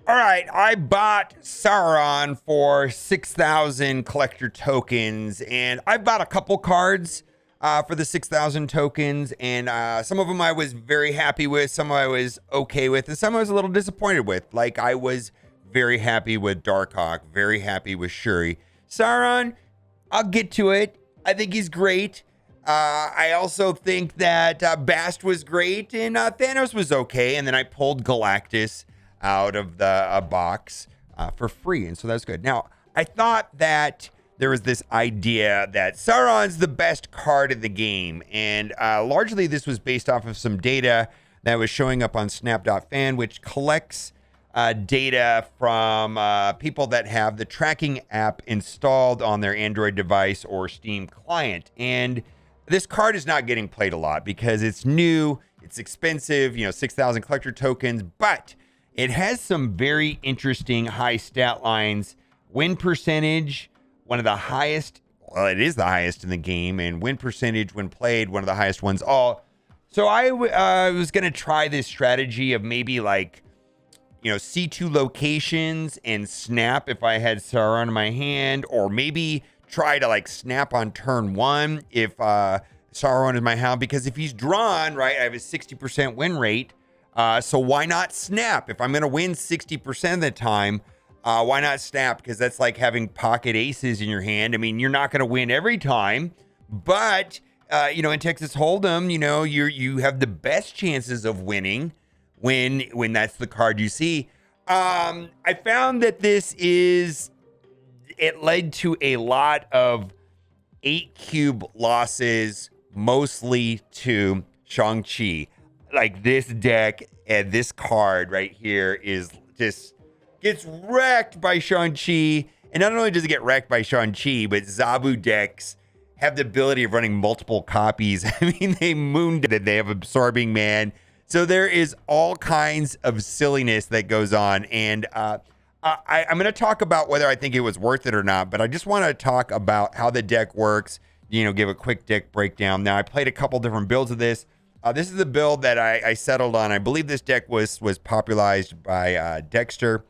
All right, I bought Sauron for 6,000 collector tokens, and I bought a couple cards for the 6,000 tokens, and some of them I was very happy with, some I was okay with, and some I was a little disappointed with. Like, I was very happy with Darkhawk, very happy with Shuri. Sauron, I'll get to it. I think he's great. I also think that Bast was great, and Thanos was okay, and then I pulled Galactus out of the box for free, and so that's good. Now, I thought that there was this idea that Sauron's the best card in the game, and largely this was based off of some data that was showing up on snap.fan, which collects data from people that have the tracking app installed on their Android device or Steam client. And this card is not getting played a lot because it's new, it's expensive, 6,000 collector tokens, but it has some very interesting high stat lines. Win percentage, one of the highest, well, it is the highest in the game, and win percentage when played, one of the highest ones all. So I was going to try this strategy of maybe like, C2 locations and snap if I had Sauron in my hand, or maybe try to like snap on turn one if Sauron is my hound, because if he's drawn, right, I have a 60% win rate. So why not snap? If I'm going to win 60% of the time, why not snap? Because that's like having pocket aces in your hand. I mean, you're not going to win every time, but in Texas Hold'em, you have the best chances of winning when that's the card you see. I found that it led to a lot of 8 cube losses, mostly to Shang-Chi. Like, this deck and this card right here is just gets wrecked by Shang-Chi. And not only does it get wrecked by Shang-Chi, but Zabu decks have the ability of running multiple copies. I mean, they mooned it. They have Absorbing Man. So there is all kinds of silliness that goes on. And I'm going to talk about whether I think it was worth it or not, but I just want to talk about how the deck works, give a quick deck breakdown. Now, I played a couple different builds of this. This is the build that I settled on. I believe this deck was popularized by Dexter.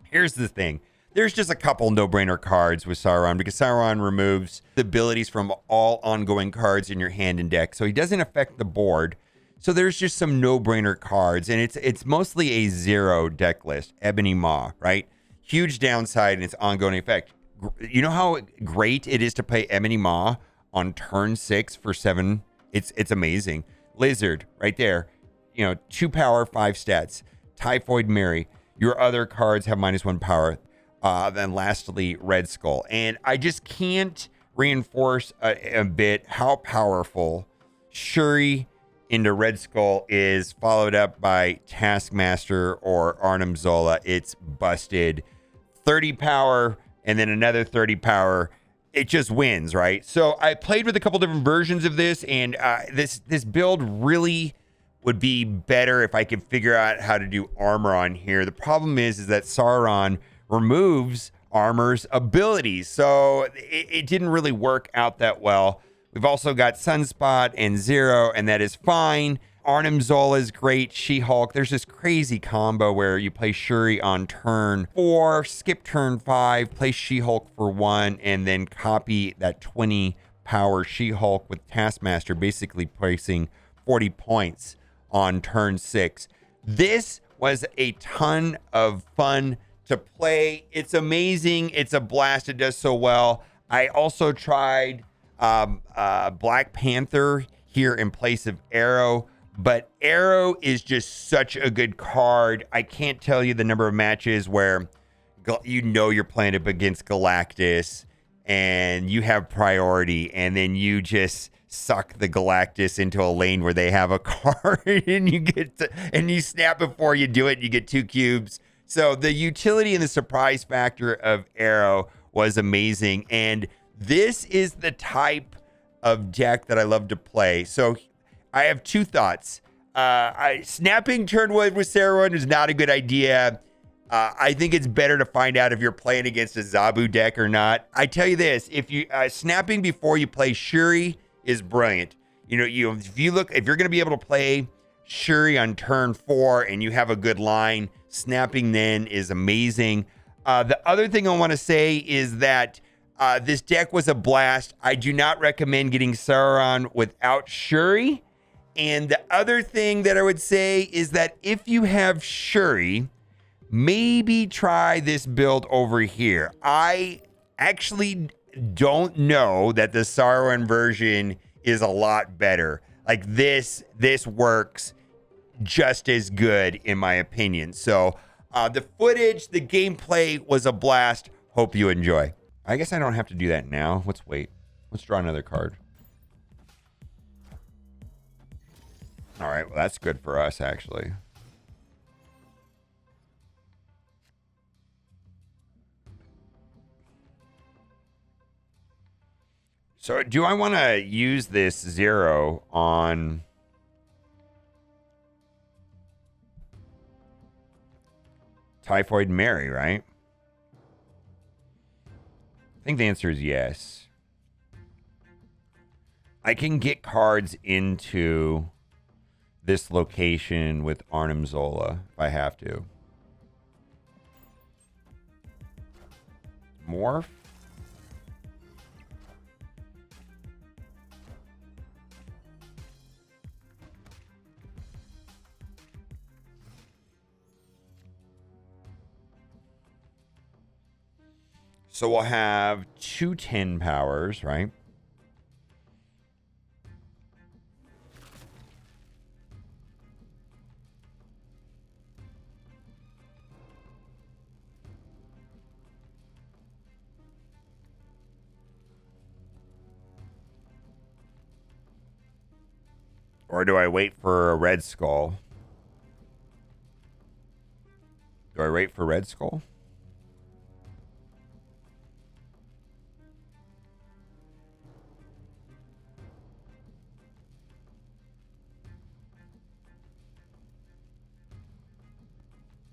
Here's the thing. There's just a couple no-brainer cards with Sauron because Sauron removes the abilities from all ongoing cards in your hand and deck. So he doesn't affect the board. So there's just some no-brainer cards, and it's mostly a 0 deck list. Ebony Maw, right? Huge downside in its ongoing effect. You know how great it is to play Ebony Maw on turn 6 for 7? It's amazing. Lizard, right there. 2 power, 5 stats. Typhoid Mary. Your other cards have -1 power. Then lastly, Red Skull. And I just can't reinforce a bit how powerful Shuri into Red Skull is, followed up by Taskmaster or Arnim Zola. It's busted. 30 power and then another 30 power. It just wins, right? So I played with a couple different versions of this, and this build really would be better if I could figure out how to do armor on here. The problem is that Sauron removes armor's abilities, so it didn't really work out that well. We've also got Sunspot and Zero, and that is fine. Arnim Zola is great. She-Hulk. There's this crazy combo where you play Shuri on turn 4, skip turn 5, play She-Hulk for 1, and then copy that 20 power She-Hulk with Taskmaster, basically placing 40 points on turn 6. This was a ton of fun to play. It's amazing. It's a blast. It does so well. I also tried Black Panther here in place of Arrow, but Arrow is just such a good card. I can't tell you the number of matches where you're playing up against Galactus and you have priority, and then you just suck the Galactus into a lane where they have a card and you snap before you do it, and you get 2 cubes. So the utility and the surprise factor of Arrow was amazing, and this is the type of deck that I love to play. So I have 2 thoughts. Snapping turn 1 with Sauron is not a good idea. I think it's better to find out if you're playing against a Zabu deck or not. I tell you this, if you snapping before you play Shuri is brilliant. If you're going to be able to play Shuri on turn 4 and you have a good line, snapping then is amazing. The other thing I want to say is that this deck was a blast. I do not recommend getting Sauron without Shuri. And the other thing that I would say is that if you have Shuri, maybe try this build over here. I actually don't know that the Sauron version is a lot better. Like this works just as good in my opinion. So the footage, the gameplay was a blast. Hope you enjoy. I guess I don't have to do that now. Let's wait. Let's draw another card. All right, well, that's good for us, actually. So do I want to use this 0 on Typhoid Mary, right? I think the answer is yes. I can get cards into this location with Arnim Zola if I have to. Morph? So we'll have 2 10 powers, right? Or do I wait for a Red Skull? Do I wait for Red Skull?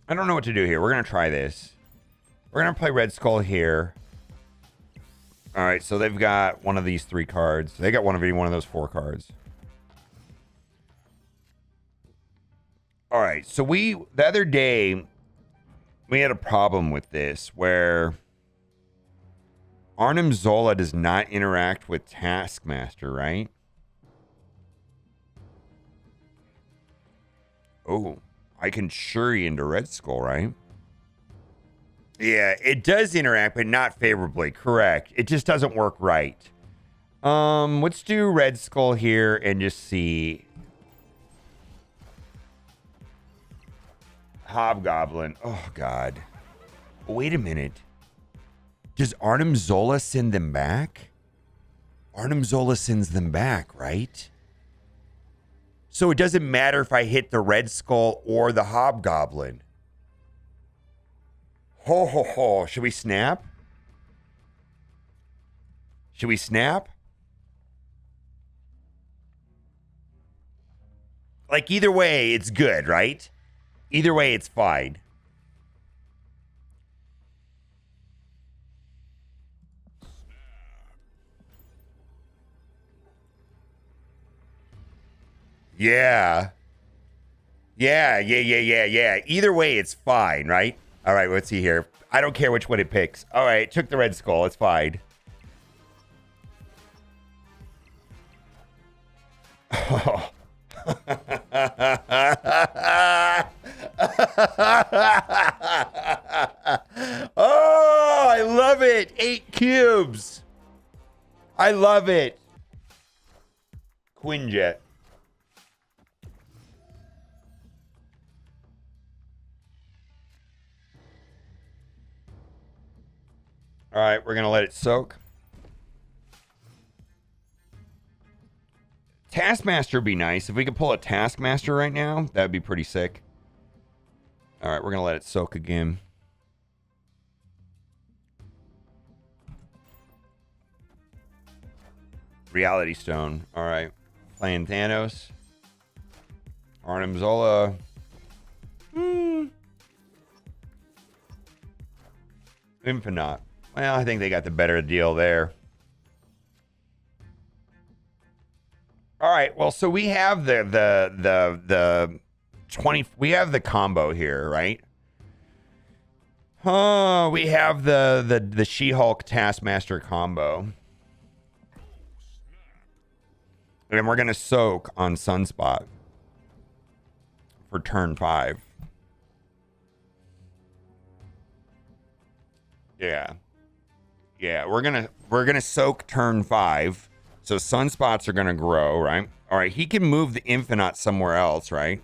I don't know what to do here. We're going to try this. We're going to play Red Skull here. All right, so they've got one of these 3 cards. They got one of those 4 cards. All right, so the other day, we had a problem with this where Arnim Zola does not interact with Taskmaster, right? Oh, I can Shuri into Red Skull, right? Yeah, it does interact, but not favorably. Correct. It just doesn't work right. Let's do Red Skull here and just see. Hobgoblin. Oh, God. Wait a minute. Does Arnim Zola send them back? Arnim Zola sends them back, right? So it doesn't matter if I hit the Red Skull or the Hobgoblin. Ho, ho, ho. Should we snap? Should we snap? Like, either way, it's good, right? Either way, it's fine. Yeah. Yeah. Either way, it's fine, right? All right, let's see here. I don't care which one it picks. All right, took the Red Skull. It's fine. Oh. Oh, I love it. 8 cubes. I love it. Quinjet. All right, we're going to let it soak. Taskmaster would be nice. If we could pull a Taskmaster right now, that would be pretty sick. All right, we're going to let it soak again. Reality Stone. All right. Playing Thanos. Arnim Zola. Infinite. Well, I think they got the better deal there. All right. Well, so we have the 20. We have the combo here, right? Oh, we have the She-Hulk Taskmaster combo. And we're going to soak on Sunspot for turn 5. Yeah. Yeah, we're gonna soak turn 5. So Sunspots are gonna grow, right? All right, he can move the Infinite somewhere else, right?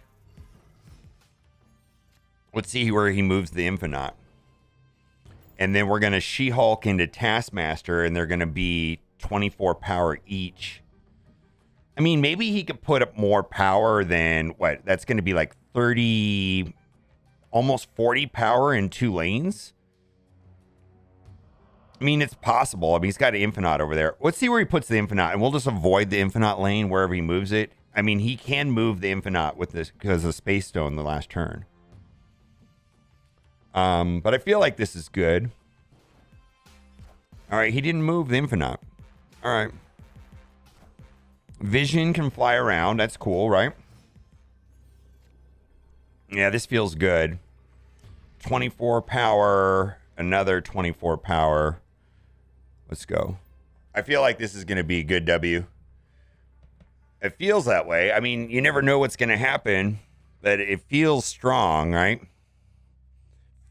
Let's see where he moves the Infinite. And then we're gonna She-Hulk into Taskmaster, and they're gonna be 24 power each. I mean, maybe he could put up more power than what? That's gonna be like 30, almost 40 power in 2 lanes. I mean, it's possible. I mean, he's got an Infinite over there. Let's see where he puts the Infinite, and we'll just avoid the Infinite lane wherever he moves it. I mean, he can move the Infinite with this because of Space Stone the last turn. But I feel like this is good. All right, he didn't move the Infinite. All right. Vision can fly around. That's cool, right? Yeah, this feels good. 24 power, another 24 power. Let's go. I feel like this is going to be a good W. It feels that way. I mean, you never know what's going to happen, but it feels strong, right?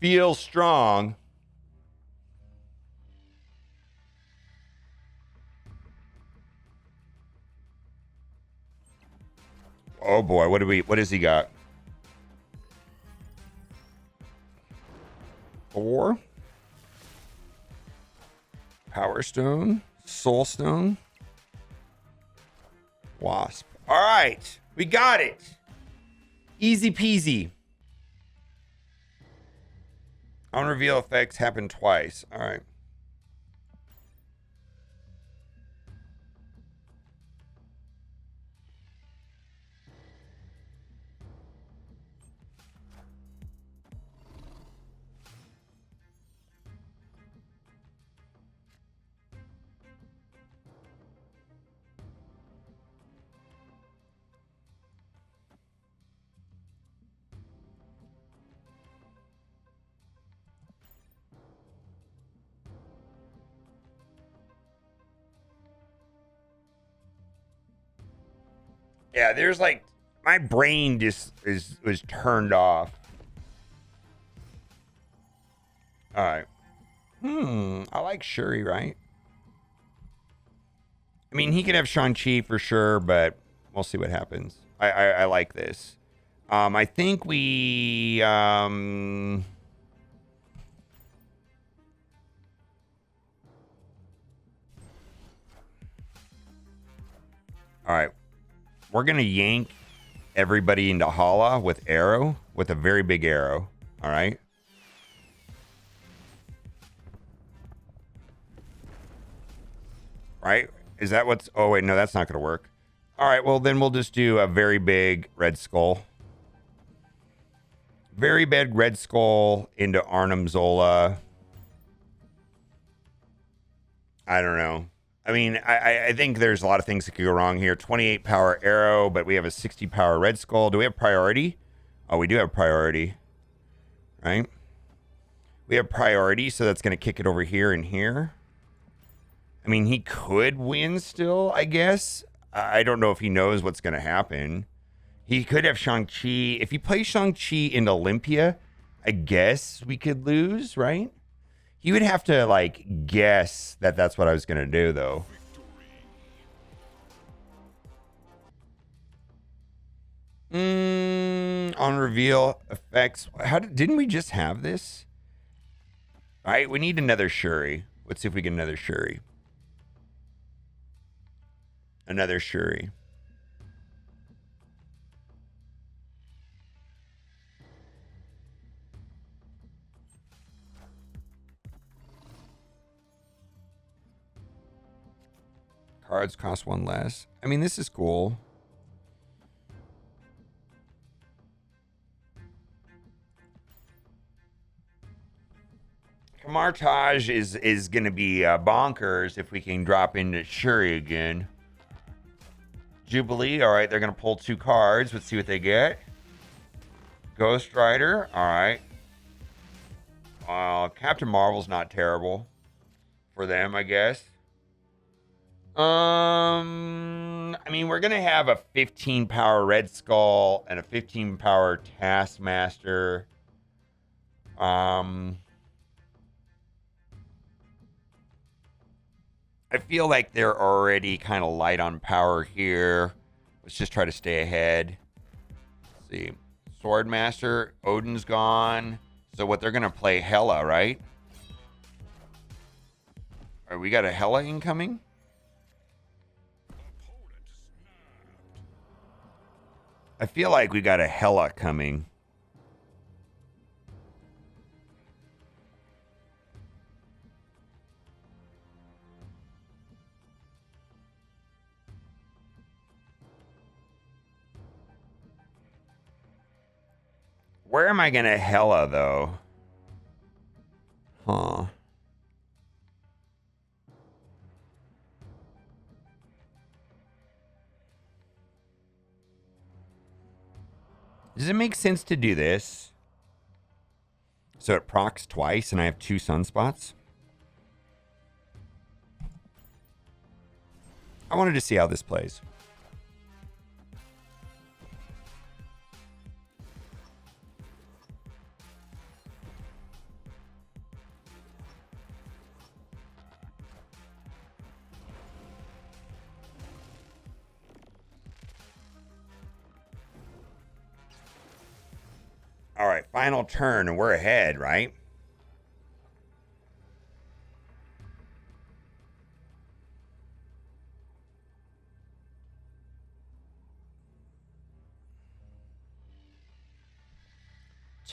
Feels strong. Oh boy, what has he got? 4 Power Stone, Soul Stone, Wasp. All right, we got it. Easy peasy. On reveal effects happen twice. All right. Yeah, there's like my brain just was turned off. All right. I like Shuri, right? I mean, he could have Shang-Chi for sure, but we'll see what happens. I like this. I think we all right. We're gonna yank everybody into Hala with arrow, with a very big arrow. All right. Right? Is that what's... Oh, wait. No, that's not going to work. All right. Well, then we'll just do a very big Red Skull. Very big Red Skull into Arnim Zola. I don't know. I mean, I think there's a lot of things that could go wrong here. 28 power arrow, but we have a 60 power Red Skull. Do we have priority? Oh, we do have priority. Right? We have priority, so that's going to kick it over here and here. I mean, he could win still, I guess. I don't know if he knows what's going to happen. He could have Shang-Chi. If he plays Shang-Chi in Olympia, I guess we could lose, right? He would have to, like, guess that that's what I was going to do, though. On reveal effects. Didn't we just have this? All right, we need another Shuri. Let's see if we get another Shuri. Another Shuri. Cards cost 1 less. I mean, this is cool. Kamartage is going to be bonkers if we can drop into Shuri again. Jubilee. All right, they're going to pull 2 cards. Let's see what they get. Ghost Rider. All right. Captain Marvel's not terrible for them, I guess. I mean, we're gonna have a 15 power Red Skull and a 15 power Taskmaster. I feel like they're already kind of light on power here. Let's just try to stay ahead. Let's see. Swordmaster, Odin's gone. So what they're gonna play Hela, right? Or we got a Hela incoming? I feel like we got a Hela coming. Where am I gonna Hela though? Huh. Does it make sense to do this? So it procs twice and I have 2 sunspots? I wanted to see how this plays. All right, final turn, and we're ahead, right?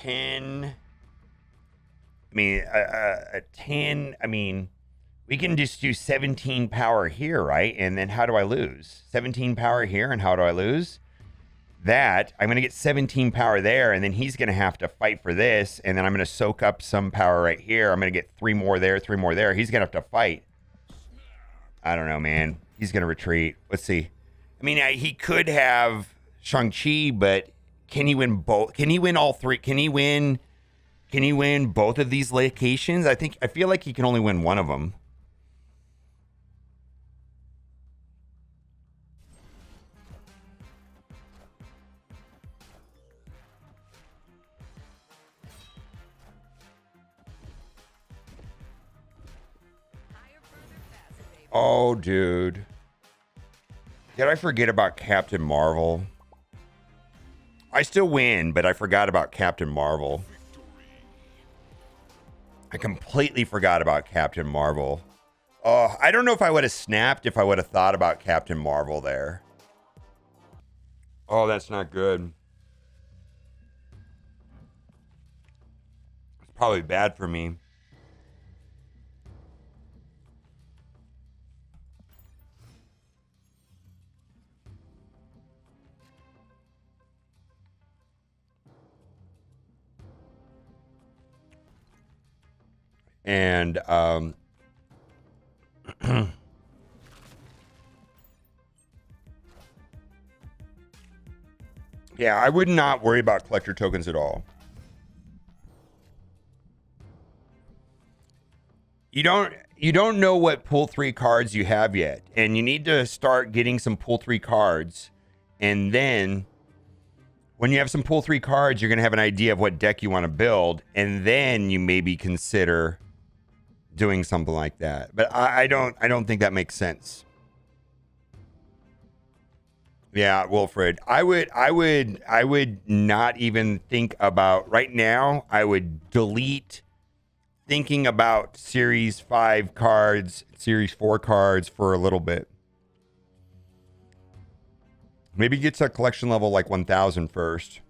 I mean, a 10. I mean, we can just do 17 power here, right? And then how do I lose? 17 power here, and how do I lose? That I'm going to get 17 power there, and then he's going to have to fight for this, and then I'm going to soak up some power right here. I'm going to get 3 more there, 3 more there. He's going to have to fight. I don't know, man. He's going to retreat. Let's see. I mean, he could have Shang-Chi, but can he win both? Can he win all 3? Can he win both of these locations? I feel like he can only win one of them. Oh, dude. Did I forget about Captain Marvel? I still win, but I forgot about Captain Marvel. I completely forgot about Captain Marvel. Oh, I don't know if I would have snapped if I would have thought about Captain Marvel there. Oh, that's not good. It's probably bad for me. And yeah, I would not worry about collector tokens at all. You don't know what pull 3 cards you have yet, and you need to start getting some pull 3 cards, and then when you have some pull 3 cards, you're going to have an idea of what deck you want to build, and then you maybe consider doing something like that. But I don't think that makes sense. Yeah, Wilfred. I would not even think about right now. I would delete thinking about Series 5 cards, Series 4 cards for a little bit. Maybe get to a collection level like 1,000 first.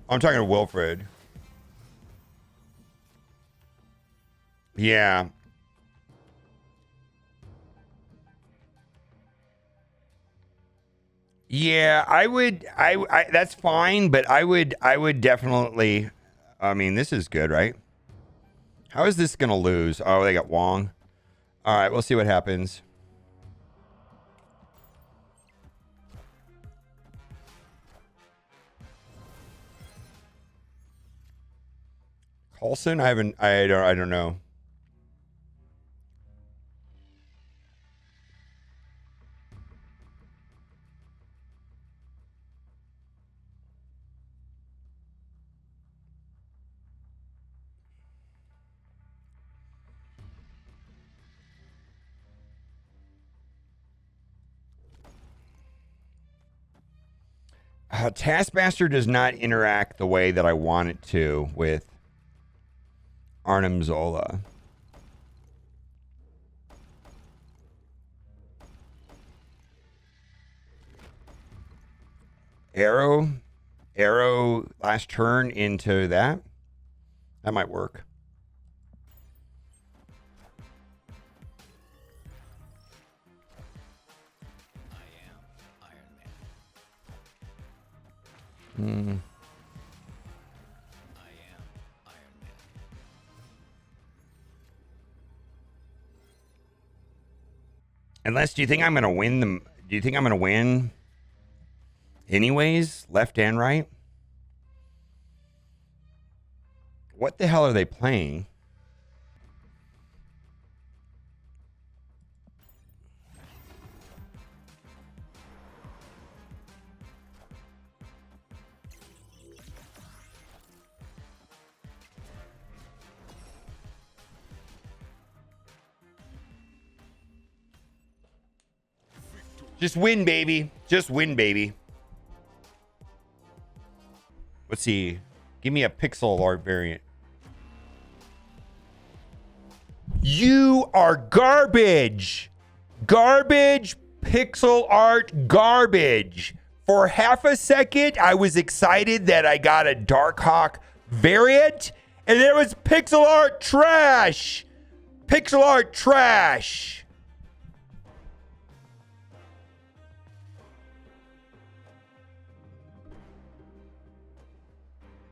I'm talking to Wilfred. Yeah. Yeah, I that's fine, but I would definitely, I mean, this is good, right? How is this going to lose? Oh, they got Wong. All right, we'll see what happens. Coulson? I don't know. Taskmaster does not interact the way that I want it to with Arnim Zola. Arrow last turn into that. That might work. I am Iron Man. Unless, do you think I'm going to win them? Do you think I'm going to win anyways? Left and right? What the hell are they playing? Just win, baby. Just win, baby. Let's see. Give me a pixel art variant. You are garbage. Garbage, pixel art, garbage. For half a second, I was excited that I got a Darkhawk variant, and there was pixel art trash. Pixel art trash.